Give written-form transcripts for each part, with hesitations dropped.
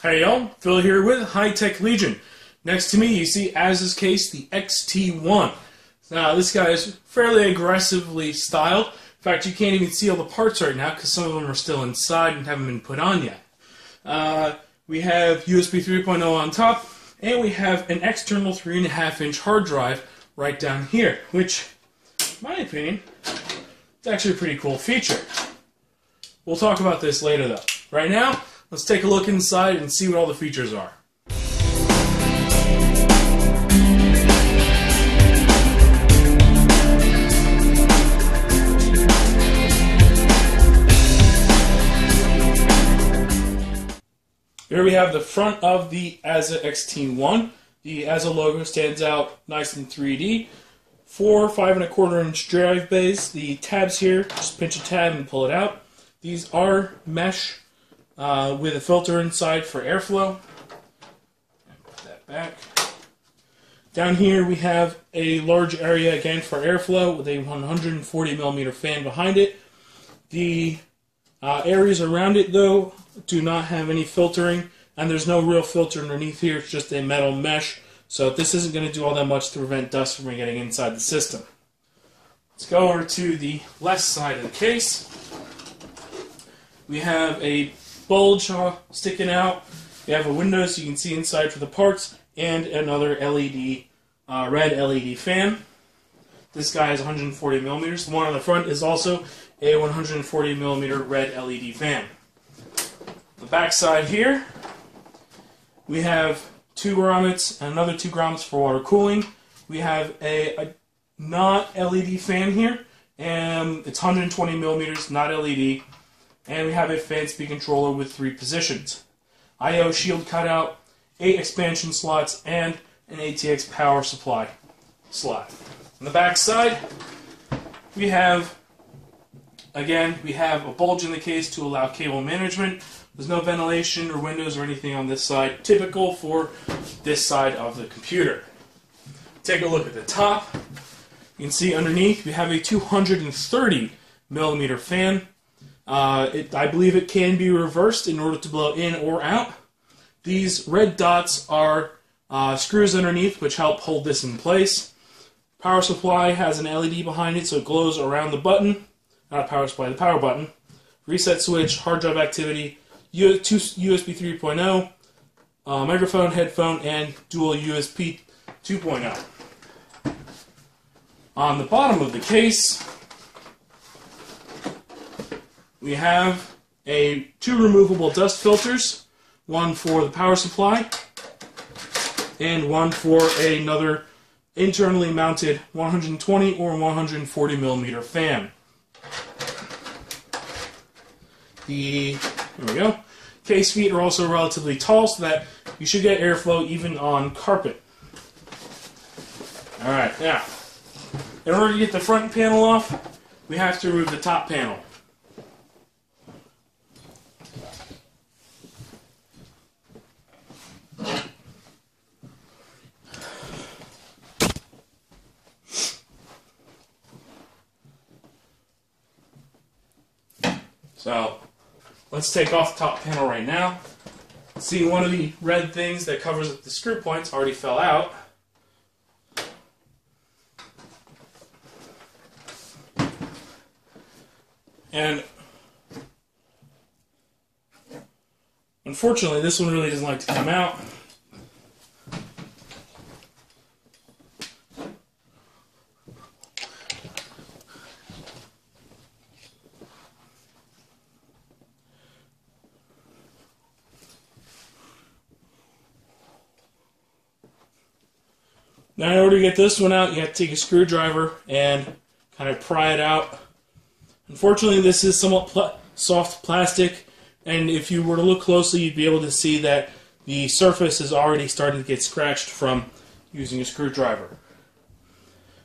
Hey y'all, Phil here with High Tech Legion. Next to me you see AZZA's case, the XT1. Now this guy is fairly aggressively styled. In fact, you can't even see all the parts right now because some of them are still inside and haven't been put on yet. We have USB 3.0 on top, and we have an external 3.5-inch hard drive right down here, which, in my opinion, is actually a pretty cool feature. We'll talk about this later though. Right now, let's take a look inside and see what all the features are. Here we have the front of the AZZA XT1. The AZZA logo stands out nice in 3D. 4 5.25-inch drive bays. The tabs here, just pinch a tab and pull it out. These are mesh with a filter inside for airflow. Put that back. Down here we have a large area again for airflow with a 140mm fan behind it. The areas around it though do not have any filtering, and there's no real filter underneath here. It's just a metal mesh, so this isn't going to do all that much to prevent dust from getting inside the system. Let's go over to the left side of the case. We have a bulge sticking out. We have a window so you can see inside for the parts, and another LED, red LED fan. This guy is 140mm. The one on the front is also a 140mm red LED fan. The back side here, we have 2 grommets and another 2 grommets for water cooling. We have a not LED fan here, and it's 120mm, not LED. And we have a fan speed controller with 3 positions. I/O shield cutout, 8 expansion slots, and an ATX power supply slot. On the back side, we have a bulge in the case to allow cable management. There's no ventilation or windows or anything on this side, typical for this side of the computer. Take a look at the top. You can see underneath we have a 230mm fan. I believe it can be reversed in order to blow in or out. These red dots are screws underneath which help hold this in place. Power supply has an LED behind it so it glows around the button. Not a power supply, the power button. Reset switch, hard drive activity, USB 3.0, microphone, headphone, and dual USB 2.0. On the bottom of the case, we have 2 removable dust filters, one for the power supply, and one for another internally mounted 120 or 140mm fan. Here we go. Case feet are also relatively tall, so that you should get airflow even on carpet. Alright, now, in order to get the front panel off, we have to remove the top panel. So, let's take off the top panel right now. See, one of the red things that covers the screw points already fell out. And unfortunately, this one really doesn't like to come out. Now, in order to get this one out, you have to take a screwdriver and kind of pry it out. Unfortunately, this is somewhat soft plastic, and if you were to look closely, you'd be able to see that the surface is already starting to get scratched from using a screwdriver.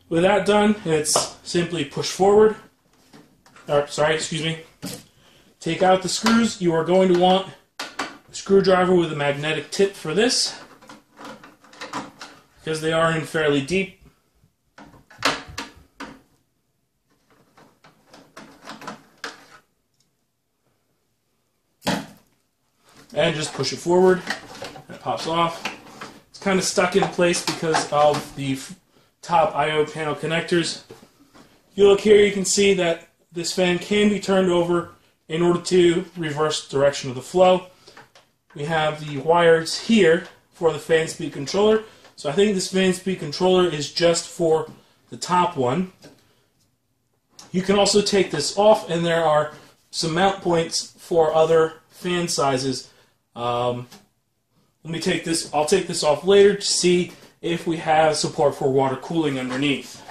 With that done, it's simply push forward. Take out the screws. You are going to want a screwdriver with a magnetic tip for this, because they are in fairly deep. and just push it forward, and it pops off. It's kind of stuck in place because of the top I/O panel connectors. If you look here, you can see that this fan can be turned over in order to reverse the direction of the flow. We have the wires here for the fan speed controller. So I think this fan speed controller is just for the top one. You can also take this off, and there are some mount points for other fan sizes. I'll take this off later to see if we have support for water cooling underneath.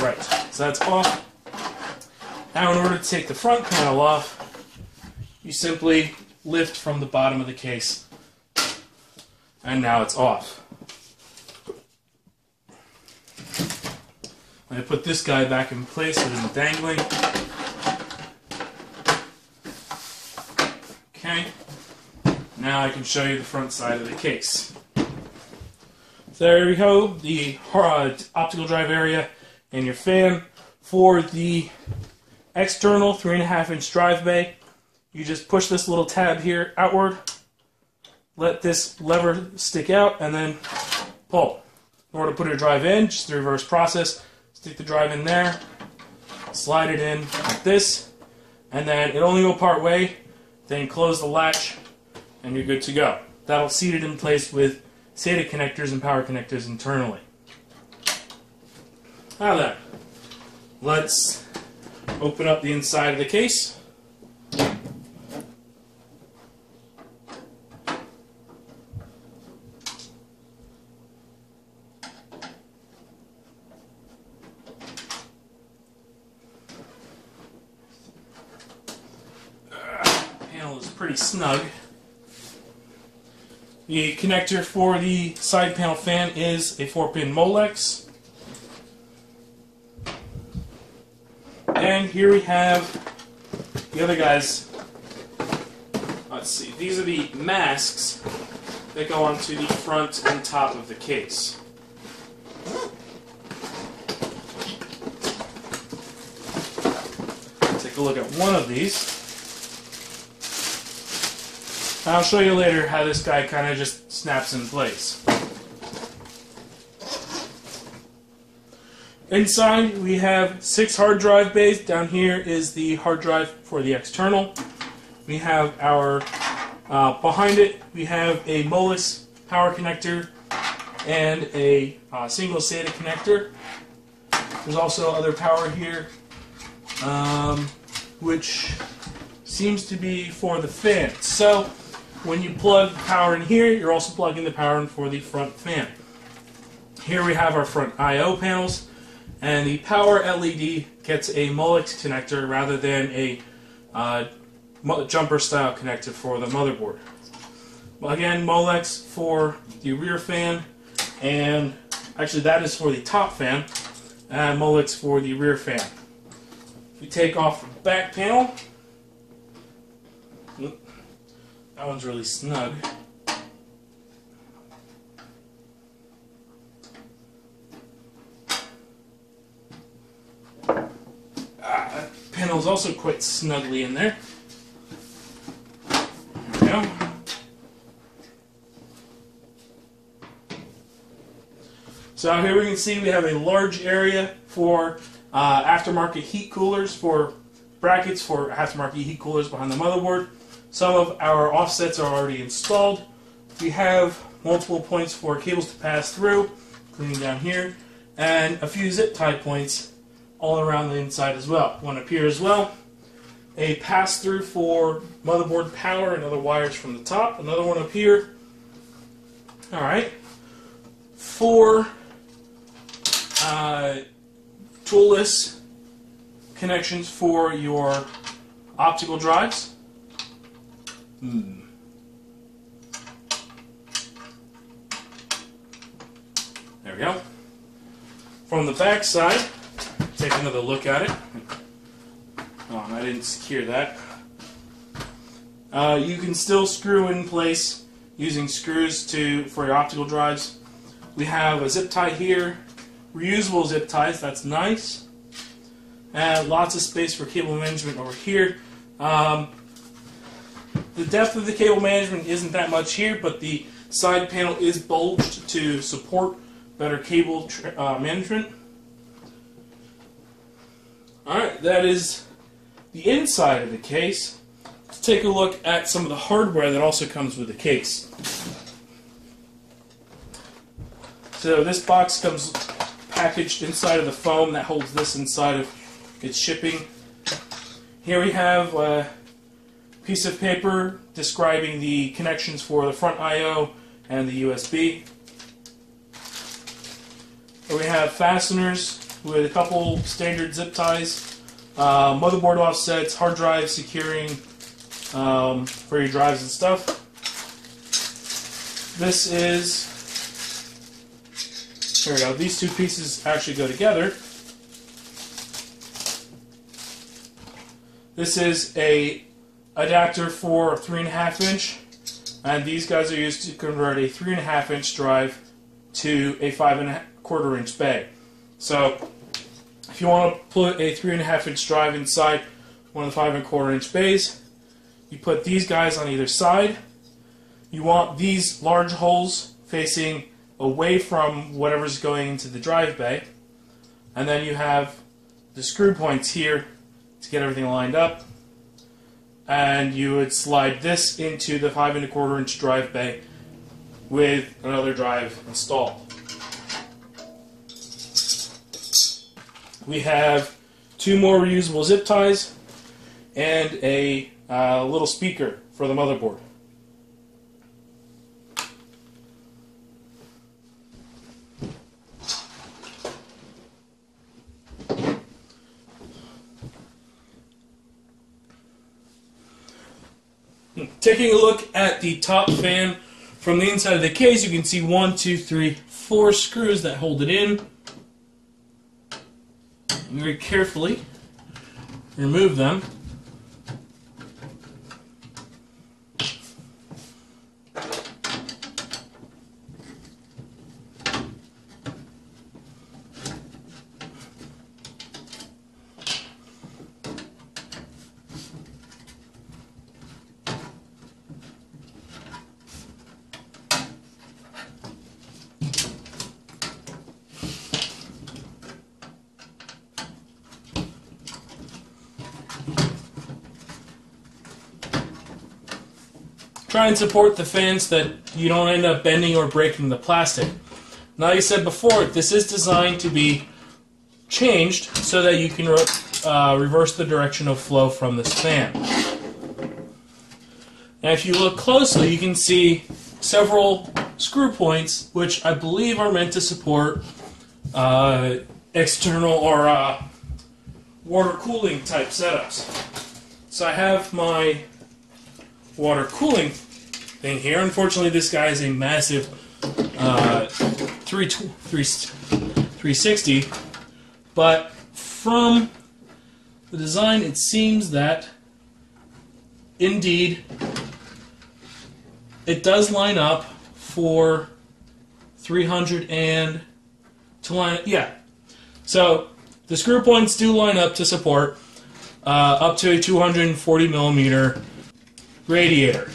Right, so that's off. Now in order to take the front panel off, you simply lift from the bottom of the case. And now it's off. I'm going to put this guy back in place so it isn't dangling. Okay. Now I can show you the front side of the case. So there we go, the optical drive area and your fan. For the external 3.5-inch drive bay, you just push this little tab here outward, let this lever stick out, and then pull. In order to put a drive in, just the reverse process. Stick the drive in there, slide it in like this, and then it only go part way, then close the latch, and you're good to go. That'll seat it in place with SATA connectors and power connectors internally. Now then, let's open up the inside of the case. Panel is pretty snug. The connector for the side panel fan is a 4-pin Molex. And here we have the other guys. Let's see, these are the masks that go onto the front and top of the case. Take a look at one of these. I'll show you later how this guy kind of just snaps in place. Inside we have 6 hard drive bays. Down here is the hard drive for the external. We have our, behind it we have a Molex power connector and a single SATA connector. There's also other power here, which seems to be for the fan. So when you plug power in here, you're also plugging the power in for the front fan. Here we have our front I/O panels, and the power LED gets a Molex connector rather than a jumper style connector for the motherboard. Well, again, Molex for the rear fan, and actually that is for the top fan, and Molex for the rear fan. If we take off the back panel, that one's really snug. That panel's also quite snugly in there. There we go. So here we can see we have a large area for aftermarket heat coolers, for brackets for aftermarket heat coolers behind the motherboard. Some of our offsets are already installed. We have multiple points for cables to pass through, including down here, and a few zip tie points all around the inside as well. One up here as well. A pass-through for motherboard power and other wires from the top. Another one up here. Alright. 4 toolless connections for your optical drives. There we go. From the back side, take another look at it. Oh, I didn't secure that. You can still screw in place using screws for your optical drives. We have a zip tie here, reusable zip ties, that's nice. and lots of space for cable management over here. The depth of the cable management isn't that much here, but the side panel is bulged to support better cable management. Alright, that is the inside of the case. Let's take a look at some of the hardware that also comes with the case. So this box comes packaged inside of the foam that holds this inside of its shipping. Here we have a piece of paper describing the connections for the front I/O and the USB. Here we have fasteners with a couple standard zip ties, motherboard offsets, hard drive securing for your drives and stuff. This is, here we go, these two pieces actually go together. This is a adapter for a 3.5 inch, and these guys are used to convert a 3.5 inch drive to a 5.25 inch bay. So if you want to put a 3.5 inch drive inside one of the 5.25 inch bays, you put these guys on either side. You want these large holes facing away from whatever's going into the drive bay, and then you have the screw points here to get everything lined up, and you would slide this into the 5.25 inch drive bay with another drive installed. We have two more reusable zip ties and a little speaker for the motherboard. Taking a look at the top fan from the inside of the case, you can see 1, 2, 3, 4 screws that hold it in. Very carefully remove them. Try and support the fans so that you don't end up bending or breaking the plastic. Now, like I said before, this is designed to be changed so that you can reverse the direction of flow from this fan. And if you look closely, you can see several screw points, which I believe are meant to support external or water cooling type setups. So I have my water cooling thing here. Unfortunately, this guy is a massive 360, but from the design it seems that indeed it does line up for 300 and to line, yeah. So the screw points do line up to support up to a 240 millimeter radiator.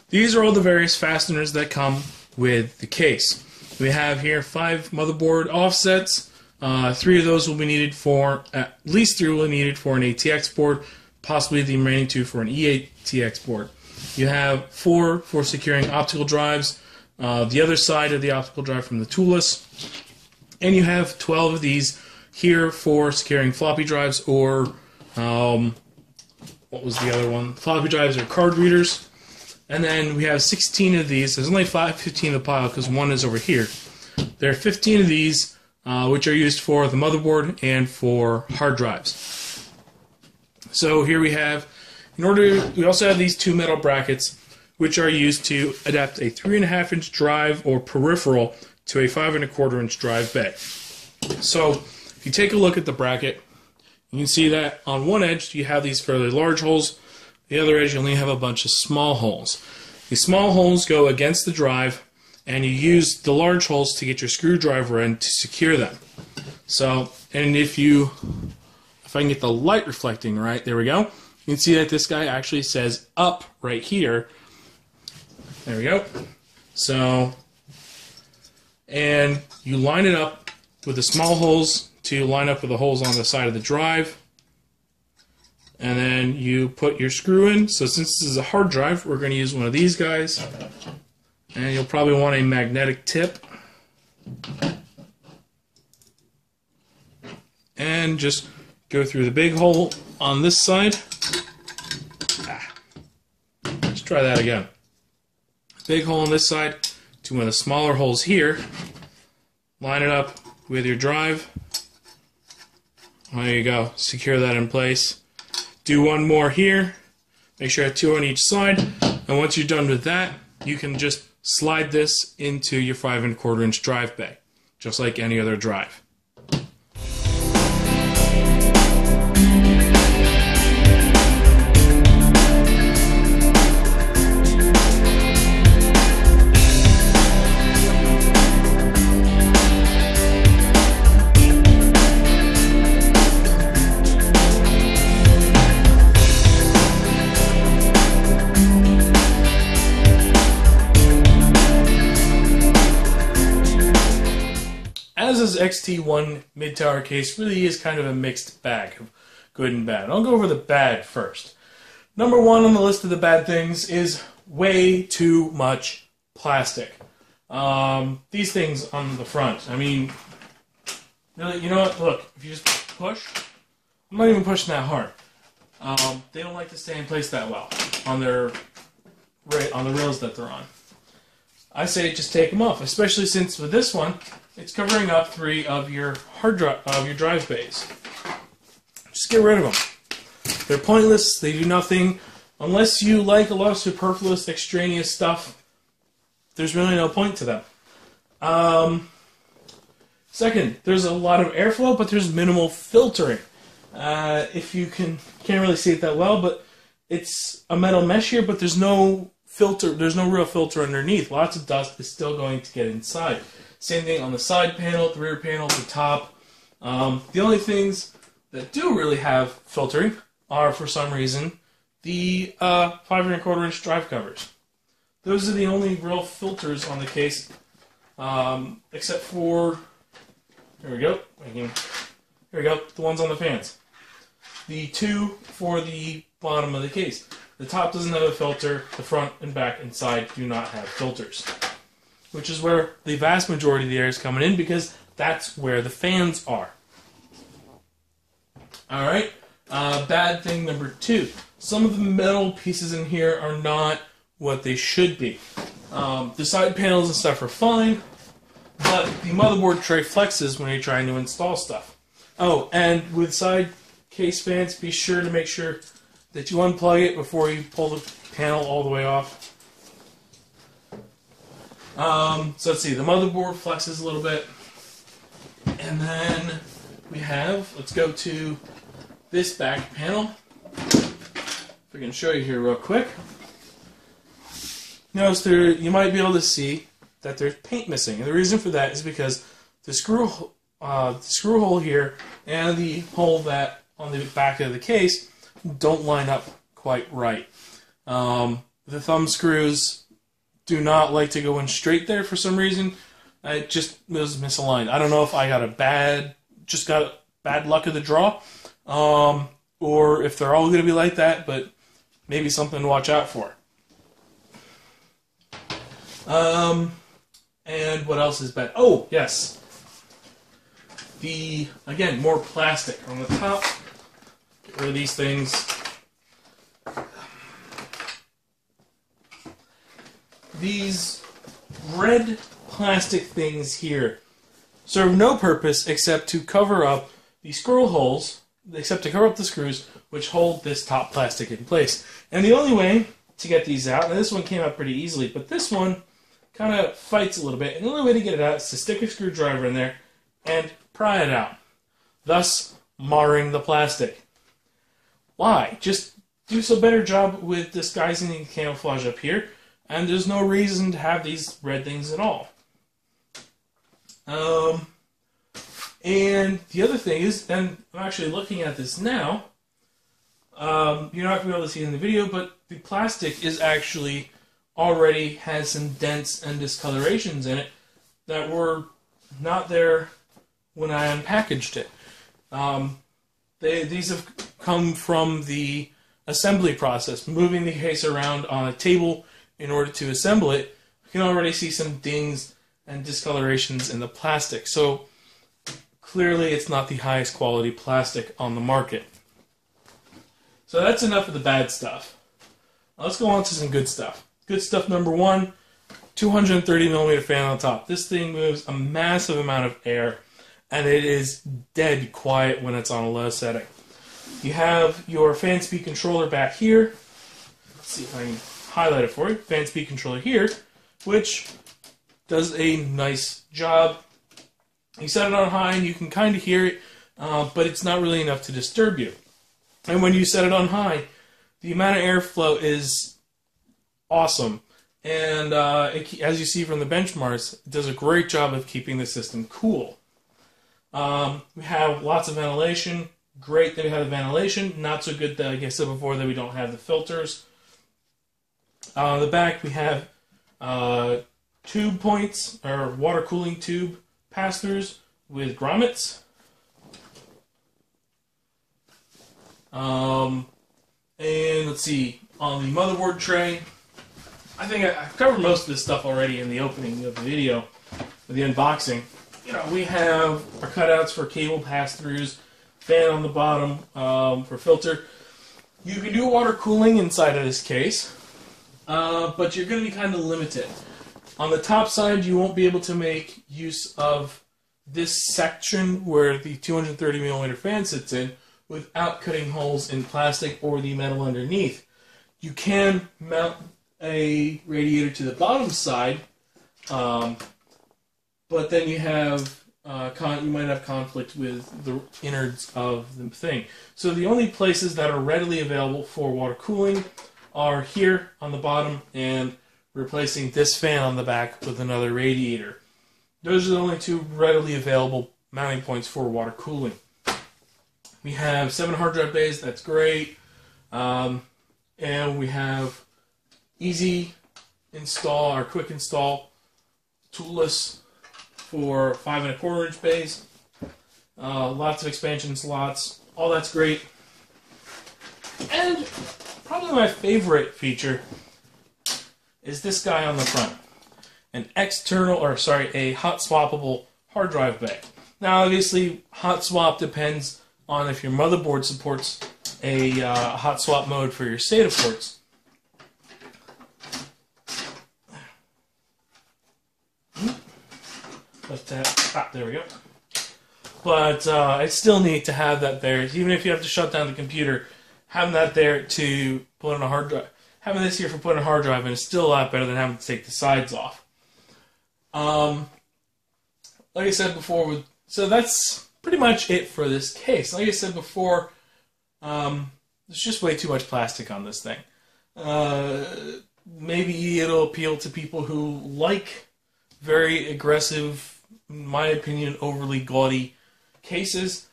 These are all the various fasteners that come with the case. We have here 5 motherboard offsets. 3 of those will be needed for, at least 3 will be needed for an ATX board, possibly the remaining 2 for an E-ATX board. You have 4 for securing optical drives, the other side of the optical drive from the toolless, and you have 12 of these here for securing floppy drives or what was the other one? Floppy drives or card readers. And then we have 16 of these. There's only 15 in the pile because one is over here. There are 15 of these which are used for the motherboard and for hard drives. So here we have, we also have these 2 metal brackets which are used to adapt a 3.5 inch drive or peripheral to a 5.25 inch drive bay. So if you take a look at the bracket, you can see that on one edge you have these fairly large holes. The other edge you only have a bunch of small holes. These small holes go against the drive, and you use the large holes to get your screwdriver in to secure them. So, and if I can get the light reflecting right, there we go. You can see that this guy actually says up right here. There we go. So, and you line it up with the small holes to line up with the holes on the side of the drive. And then you put your screw in. So since this is a hard drive, we're going to use one of these guys. And you'll probably want a magnetic tip. And just go through the big hole on this side. Let's try that again. Big hole on this side to one of the smaller holes here. Line it up with your drive. There you go. Secure that in place. Do one more here. Make sure you have 2 on each side. And once you're done with that, you can just slide this into your 5 1/4 inch drive bay, just like any other drive. AZZA's XT1 mid-tower case really is kind of a mixed bag of good and bad. I'll go over the bad first. Number 1 on the list of the bad things is way too much plastic. These things on the front, I mean, really, you know what? Look, if you just push, I'm not even pushing that hard. They don't like to stay in place that well on the rails that they're on. I say just take them off, especially since with this one, it's covering up 3 of your drive bays. Just get rid of them. They're pointless. They do nothing. Unless you like a lot of superfluous, extraneous stuff, there's really no point to them. Second, there's a lot of airflow, but there's minimal filtering. If you can't really see it that well, but it's a metal mesh here, but there's no filter. There's no real filter underneath. Lots of dust is still going to get inside. Same thing on the side panel, the rear panel, the top. The only things that do really have filtering are, for some reason, the 5 1/4 inch drive covers. Those are the only real filters on the case, except for, here we go, here we go, the ones on the fans. The 2 for the bottom of the case. The top doesn't have a filter, the front and back and side do not have filters, which is where the vast majority of the air is coming in, because that's where the fans are. Alright, bad thing number 2. Some of the metal pieces in here are not what they should be. The side panels and stuff are fine, but the motherboard tray flexes when you're trying to install stuff. Oh, and with side case fans, be sure to make sure that you unplug it before you pull the panel all the way off. So let's see, the motherboard flexes a little bit. And then we have, let's go to this back panel. If I can show you here real quick. Notice there, you might be able to see that there's paint missing. And the reason for that is because the screw hole here and the hole that on the back of the case don't line up quite right. The thumb screws do not like to go in straight there for some reason. It just was misaligned. I don't know if I got bad luck of the draw, or if they're all going to be like that, but maybe something to watch out for. And what else is bad? Oh, yes. Again, more plastic on the top. Get rid of these things. These red plastic things here serve no purpose except to cover up the screw holes, except to cover up the screws which hold this top plastic in place. And the only way to get these out, and this one came out pretty easily, but this one kind of fights a little bit, and the only way to get it out is to stick a screwdriver in there and pry it out, thus marring the plastic. Why? Just do a better job with disguising the camouflage up here, and there's no reason to have these red things at all. And the other thing is, and I'm actually looking at this now, you're not going to be able to see it in the video, but the plastic is actually already has some dents and discolorations in it that were not there when I unpackaged it. These have come from the assembly process, moving the case around on a table in order to assemble it. You can already see some dings and discolorations in the plastic. So clearly it's not the highest quality plastic on the market. So that's enough of the bad stuff. Now let's go on to some good stuff. Good stuff number one, 230mm fan on top. This thing moves a massive amount of air, and it is dead quiet when it's on a low setting. You have your fan speed controller back here. Let's see if I can highlight it for you. Fan speed controller here, which does a nice job. You set it on high and you can kind of hear it, but it's not really enough to disturb you. And when you set it on high, the amount of airflow is awesome. And as you see from the benchmarks, it does a great job of keeping the system cool. We have lots of ventilation. Great that we have the ventilation. Not so good that, like I said before, that we don't have the filters. On the back, we have tube points, or water cooling tube pass-throughs with grommets. And let's see, on the motherboard tray, I think I've covered most of this stuff already in the opening of the video, the unboxing. You know, we have our cutouts for cable pass-throughs, fan on the bottom for filter. You can do water cooling inside of this case, but you're going to be kind of limited. On the top side, you won't be able to make use of this section where the 230mm fan sits in without cutting holes in plastic or the metal underneath. You can mount a radiator to the bottom side, but then you have you might have conflict with the innards of the thing. So the only places that are readily available for water cooling are here on the bottom and replacing this fan on the back with another radiator. Those are the only two readily available mounting points for water cooling. We have 7 hard drive bays, that's great. And we have easy install or quick install toolless for 5 1/4 inch bays. Lots of expansion slots, all that's great. And probably my favorite feature is this guy on the front. A hot swappable hard drive bay. Now obviously hot swap depends on if your motherboard supports a hot swap mode for your SATA ports. But, there we go. But it's still neat to have that there. Even if you have to shut down the computer, having that there to put on a hard drive. Having this here for putting a hard drive in is still a lot better than having to take the sides off. Like I said before, so that's pretty much it for this case. Like I said before, there's just way too much plastic on this thing. Maybe it'll appeal to people who like very aggressive, in my opinion, overly gaudy cases.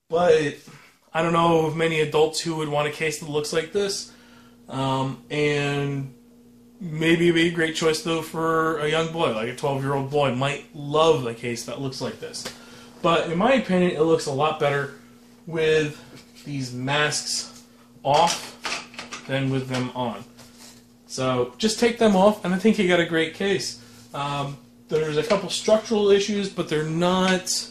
But I don't know of many adults who would want a case that looks like this. And maybe it'd be a great choice though for a young boy, like a 12-year-old boy might love a case that looks like this. But in my opinion, it looks a lot better with these masks off than with them on. So just take them off, and I think you got a great case. There's a couple structural issues, but they're not,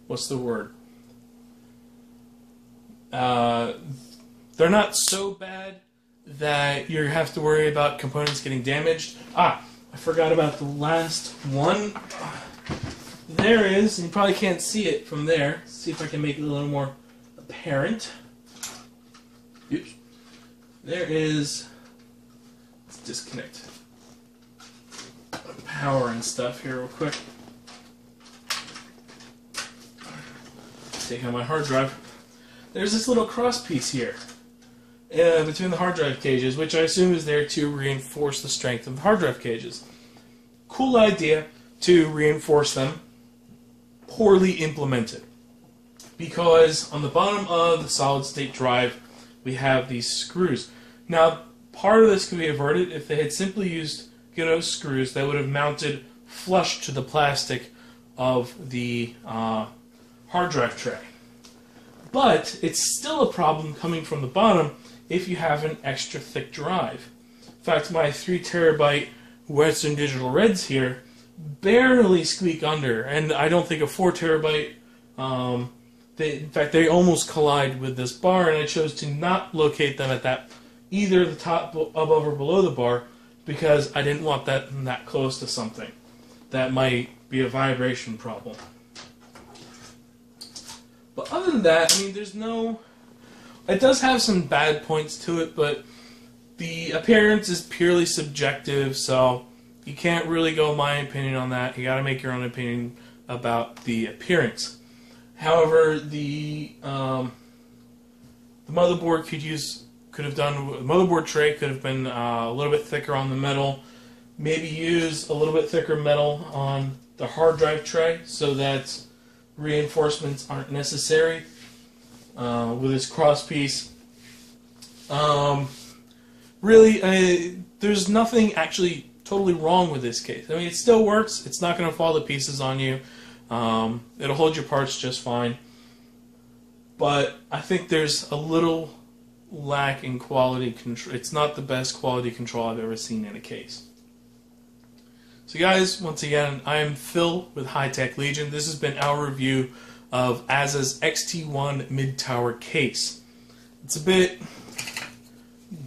what's the word? They're not so bad that you have to worry about components getting damaged. I forgot about the last one. There is, and you probably can't see it from there. Let's see if I can make it a little more apparent. Oops. There is, let's disconnect power and stuff here real quick. Take out my hard drive. There's this little cross piece here between the hard drive cages, which I assume is there to reinforce the strength of the hard drive cages. cool idea to reinforce them, poorly implemented. Because on the bottom of the solid state drive, we have these screws. Now, part of this could be averted if they had simply used good screws that would have mounted flush to the plastic of the hard drive tray. But it's still a problem coming from the bottom if you have an extra thick drive. In fact, my 3 terabyte Western Digital Reds here barely squeak under, and I don't think a 4 terabyte. In fact, they almost collide with this bar, and I chose to not locate them at that either the top, above, or below the bar because I didn't want that close to something that might be a vibration problem. But other than that, I mean, there's no. It does have some bad points to it, but the appearance is purely subjective, so you can't really go my opinion on that. You got to make your own opinion about the appearance. However, the motherboard motherboard tray could have been a little bit thicker on the metal. Maybe use a little bit thicker metal on the hard drive tray so that reinforcements aren't necessary with this cross piece. Really, there's nothing actually totally wrong with this case. I mean, it still works. It's not going to fall to pieces on you. It'll hold your parts just fine. But I think there's a little lack in quality control. It's not the best quality control I've ever seen in a case. So guys, once again, I am Phil with High Tech Legion. This has been our review of AZZA's XT1 mid-tower case. It's a bit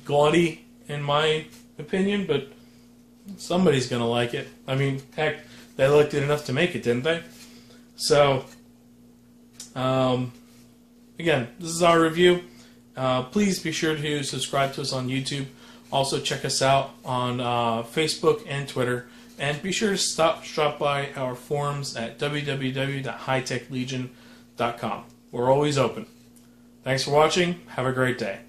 gaudy in my opinion, but somebody's going to like it. I mean, heck, they liked it enough to make it, didn't they? So, again, this is our review. Please be sure to subscribe to us on YouTube. Also, check us out on Facebook and Twitter. And be sure to stop by our forums at www.hightechlegion.com. We're always open. Thanks for watching. Have a great day.